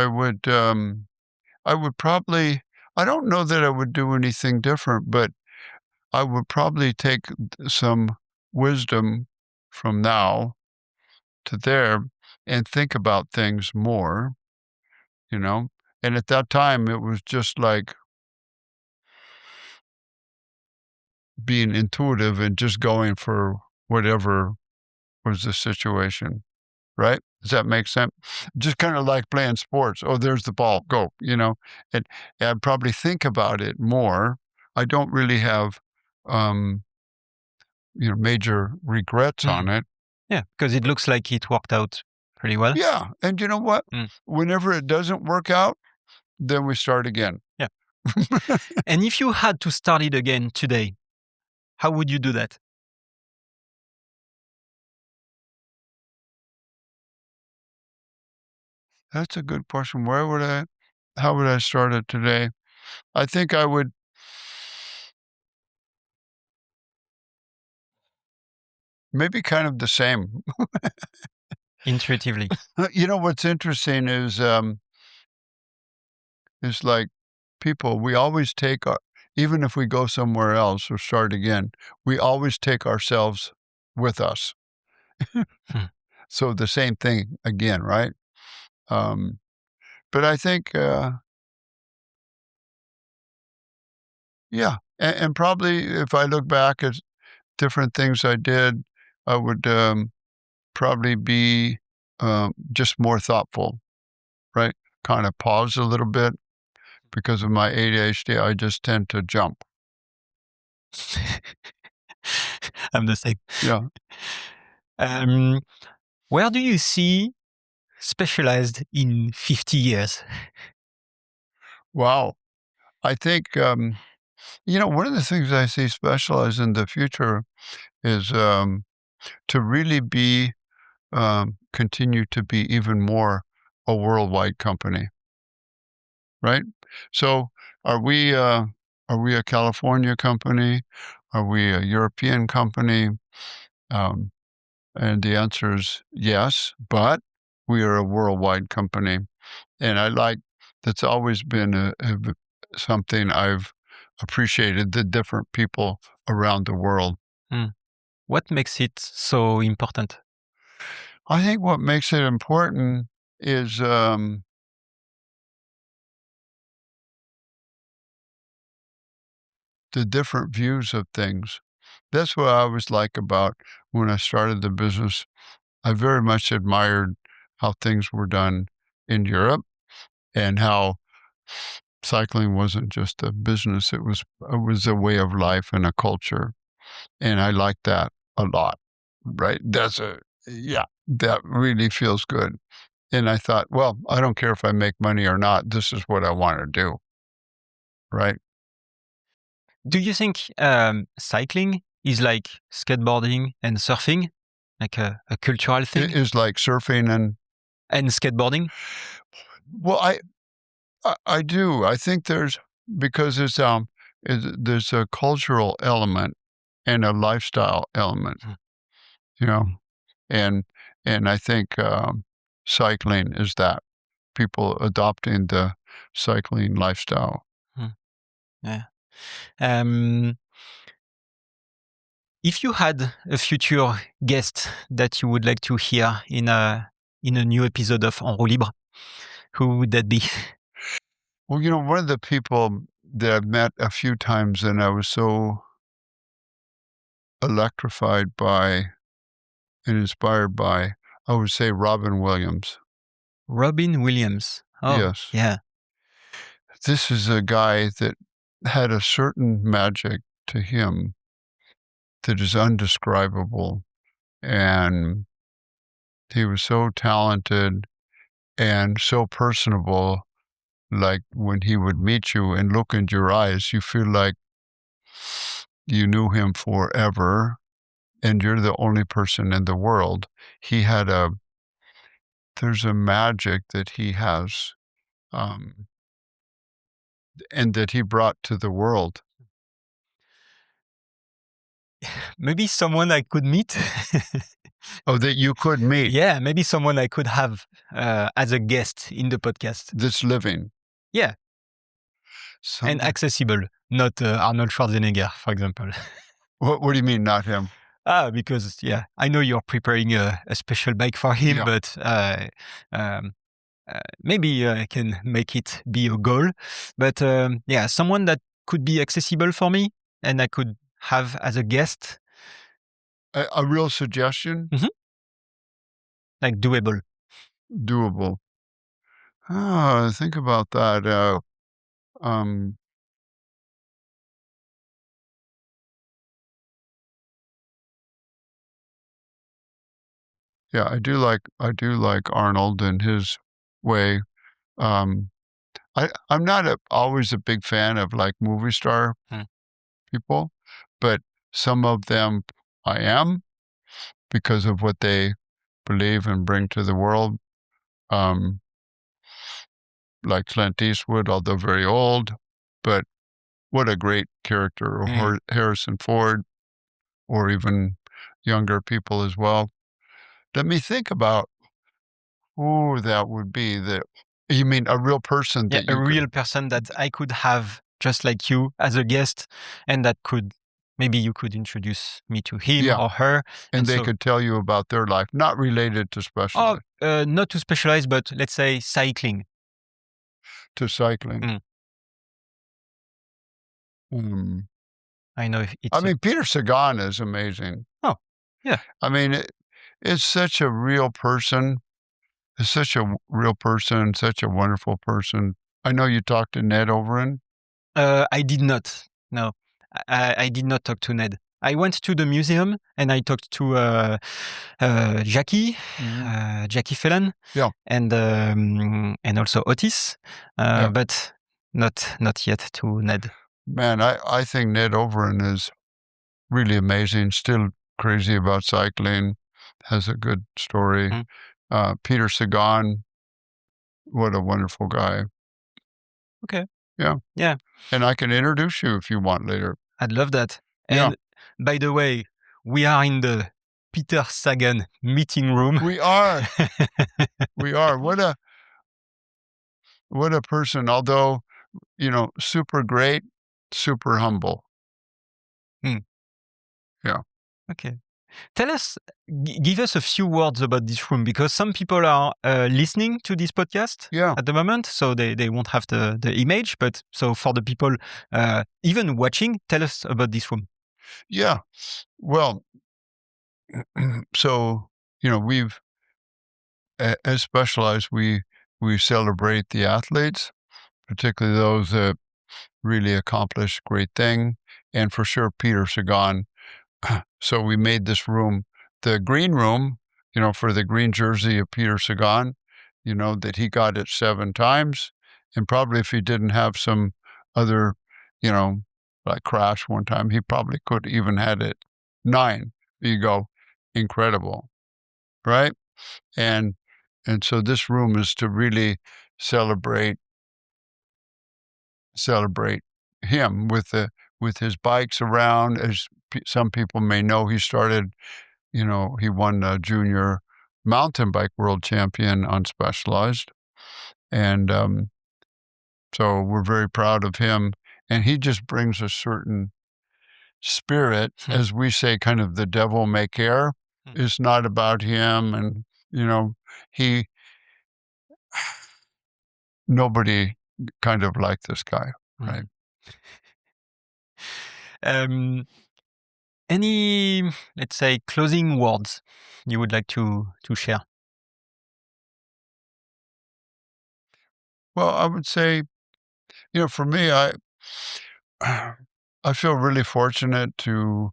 would probably, I don't know that I would do anything different, but I would probably take some wisdom from now to there and think about things more, you know? And at that time, it was just like being intuitive and just going for whatever was the situation, right? Does that make sense? Just kind of like playing sports. Oh, there's the ball, go, And I'd probably think about it more. I don't really have, um, major regrets on it. Yeah, because it looks like it worked out pretty well. Yeah, and you know what? Mm. Whenever it doesn't work out, then we start again. Yeah. And if you had to start it again today, how would you do that? That's a good question. How would I start it today? I think I would maybe kind of the same. Intuitively. What's interesting is like people, we always take our, even if we go somewhere else or start again, we always take ourselves with us. So the same thing again, right? But I think, yeah, and probably if I look back at different things I did, I would probably be just more thoughtful, right? Kind of pause a little bit because of my ADHD. I just tend to jump. I'm the same. Yeah. Where do you see specialized in 50 years? Wow. I think, one of the things I see specialized in the future is to really be, continue to be even more a worldwide company, right? So are we a California company? Are we a European company? And the answer is yes, but we are a worldwide company. And that's always been something I've appreciated, the different people around the world. What makes it so important? I think what makes it important is the different views of things. That's what I always like about when I started the business. I very much admired how things were done in Europe and how cycling wasn't just a business, it was a way of life and a culture. And I like that a lot, right? That really feels good. And I thought, well, I don't care if I make money or not. This is what I want to do, right? Do you think cycling is like skateboarding and surfing, like a cultural It thing? is like surfing And skateboarding? well, I do. I think because there's a cultural element and a lifestyle element, you know, and I think cycling is that, people adopting the cycling lifestyle. Yeah. If you had a future guest that you would like to hear in a new episode of En Roue Libre, who would that be? Well, one of the people that I've met a few times and I was so electrified by and inspired by, I would say Robin Williams. Robin Williams. Oh, Yes. yeah. This is a guy that had a certain magic to him that is undescribable. And he was so talented and so personable. Like when he would meet you and look into your eyes, you feel like you knew him forever and you're the only person in the world. There's a magic that he has, and that he brought to the world. Maybe someone I could meet. Oh, that you could meet. Yeah, maybe someone I could have as a guest in the podcast. That's living. Yeah. And accessible, not Arnold Schwarzenegger, for example. What do you mean, not him? Because, I know you're preparing a special bike for him, but maybe I can make it be a goal. But someone that could be accessible for me and I could have as a guest. A real suggestion? Mm-hmm. Like doable. Doable. Think about that. Yeah, I do like Arnold and his way. I'm not always a big fan of like movie star people, but some of them I am because of what they believe and bring to the world. Like Clint Eastwood, although very old, but what a great character, or Harrison Ford, or even younger people as well. Let me think about who that would be. You mean a real person? Yeah, a real person that I could have just like you as a guest, and that maybe you could introduce me to him or her. And they could tell you about their life, not related to specialized. Not to specialize, but let's say cycling. To cycling. I know Peter Sagan is amazing. Oh, yeah. I mean, it's such a real person. It's such a real person, such a wonderful person. I know you talked to Ned Overend. I did not. No, I did not talk to Ned. I went to the museum and I talked to Jackie Phelan, and also Otis, but not yet to Ned. Man, I think Ned Overend is really amazing. Still crazy about cycling. Has a good story. Peter Sagan, what a wonderful guy. Okay. Yeah. And I can introduce you if you want later. I'd love that. And by the way, we are in the Peter Sagan meeting room. We are. We are. What a person. Although, super great, super humble. Yeah. Okay. Tell us, give us a few words about this room, because some people are listening to this podcast at the moment, so they won't have the image. But so for the people even watching, tell us about this room. Yeah. Well, so, we've, as Specialized, we celebrate the athletes, particularly those that really accomplish great thing, and for sure, Peter Sagan. So we made this room, the green room, for the green jersey of Peter Sagan, that he got it 7 times. And probably if he didn't have some other, like crash one time, he probably could even had it 9. You go, incredible, right? And so this room is to really celebrate him with his bikes around, as some people may know, he started, he won a junior mountain bike world champion on Specialized. And so we're very proud of him. And he just brings a certain spirit, as we say, kind of the devil may care. It's not about him. And, nobody kind of liked this guy, right? Any, let's say, closing words you would like to share? Well, I would say, for me, I feel really fortunate to,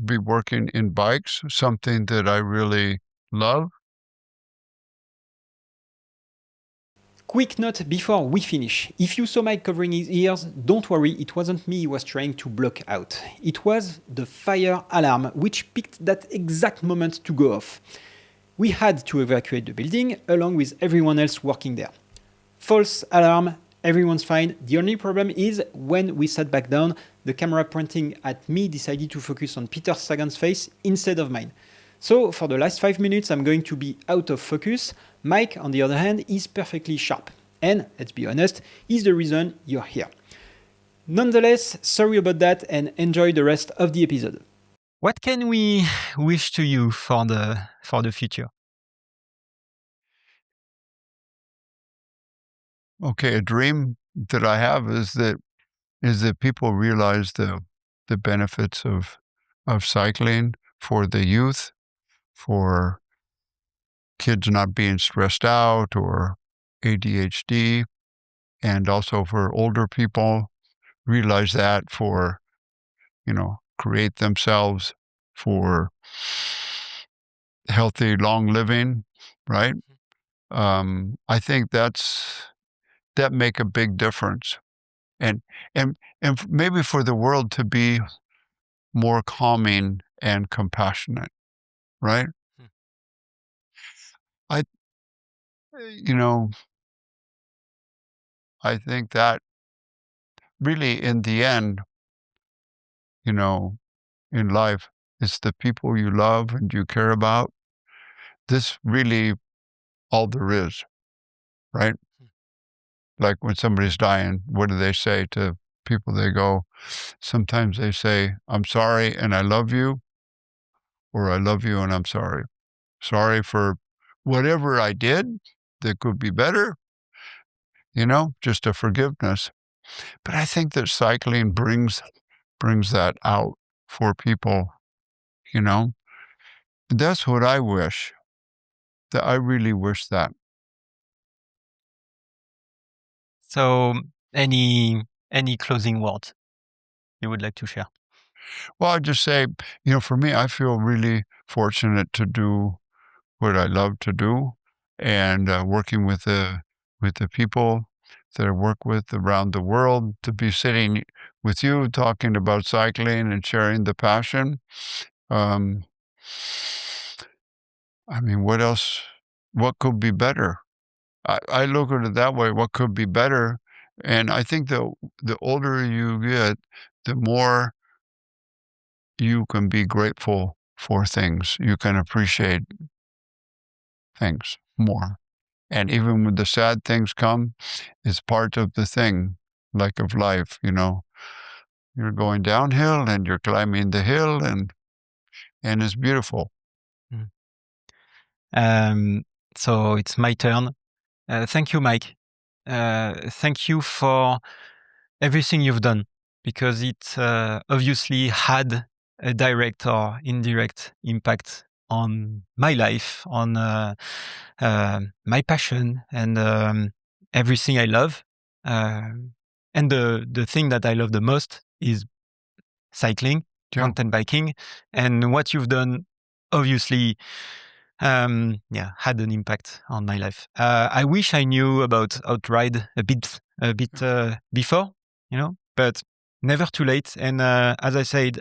be working in bikes, something that I really love. Quick note before we finish. If you saw Mike covering his ears, don't worry, it wasn't me he was trying to block out. It was the fire alarm, which picked that exact moment to go off. We had to evacuate the building, along with everyone else working there. False alarm, everyone's fine. The only problem is, when we sat back down, the camera pointing at me decided to focus on Peter Sagan's face instead of mine. So for the last 5 minutes, I'm going to be out of focus. Mike, on the other hand, is perfectly sharp. And, let's be honest, is the reason you're here. Nonetheless, sorry about that and enjoy the rest of the episode. What can we wish to you for the future? Okay, a dream that I have is that people realize the benefits of cycling for the youth, for kids not being stressed out or ADHD, and also for older people, realize that for, create themselves for healthy, long living, right? I think that make a big difference. And maybe for the world to be more calming and compassionate, right? I think that really in the end, in life, it's the people you love and you care about. This really all there is, right? Like when somebody's dying, what do they say to people? They go, sometimes they say, I'm sorry and I love you, or I love you and I'm sorry. Sorry for whatever I did that could be better, just a forgiveness. But I think that cycling brings that out for people, That's what I wish. That I really wish that. So, any closing words you would like to share? Well, I'd just say, for me, I feel really fortunate to do what I love to do, and working with the people that I work with around the world, to be sitting with you talking about cycling and sharing the passion. What else? What could be better? I look at it that way. What could be better? And I think the older you get, the more you can be grateful for things. You can appreciate things more. And even when the sad things come, it's part of the thing, like of life, You're going downhill and you're climbing the hill, and it's beautiful. So it's my turn. Thank you, Mike. Thank you for everything you've done, because it obviously had a direct or indirect impact on my life, on my passion, and everything I love. And the thing that I love the most is cycling, mountain biking, and what you've done obviously had an impact on my life. I wish I knew about OutRide a bit before, but never too late. And as I said,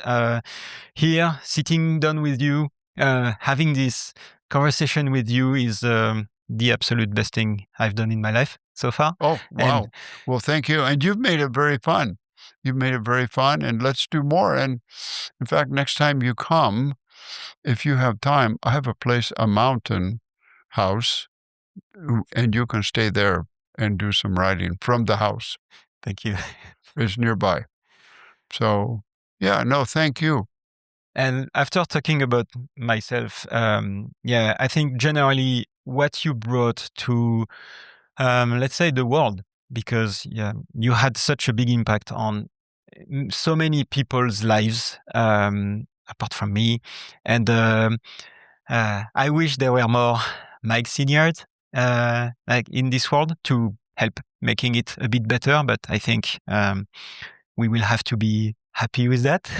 here, sitting down with you, having this conversation with you is the absolute best thing I've done in my life so far. Oh, wow. Well, thank you. And you've made it very fun. you've made it very fun, and let's do more. And in fact, next time you come, if you have time, I have a mountain house, and you can stay there and do some riding from the house. Thank you. It's nearby. So, yeah, no, thank you. And after talking about myself, I think generally what you brought to, let's say, the world, because you had such a big impact on so many people's lives, apart from me. And I wish there were more Mike Sinyard like in this world to help making it a bit better. But I think we will have to be happy with that.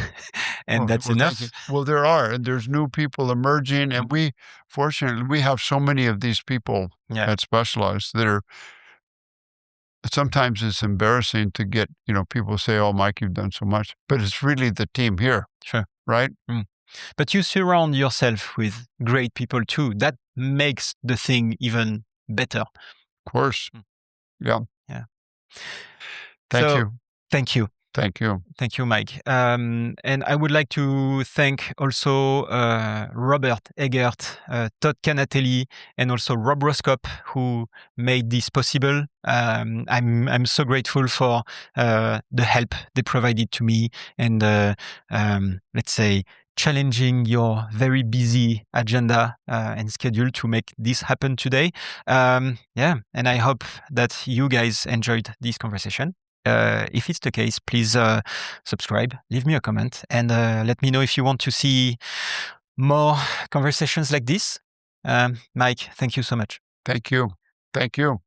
And that's enough. Well, there's new people emerging, and fortunately, we have so many of these people that specialize that are, sometimes it's embarrassing to get, people say, oh, Mike, you've done so much, but it's really the team here. Sure. Right? But you surround yourself with great people too. That makes the thing even better. Of course. Yeah. Yeah. Thank you. Thank you. Thank you. Thank you, Mike. And I would like to thank also Robert Egert, Todd Canatelli, and also Rob Roscoe, who made this possible. I'm so grateful for the help they provided to me, and let's say challenging your very busy agenda and schedule to make this happen today. And I hope that you guys enjoyed this conversation. If it's the case, please subscribe, leave me a comment, and let me know if you want to see more conversations like this. Mike, thank you so much. Thank you. Thank you.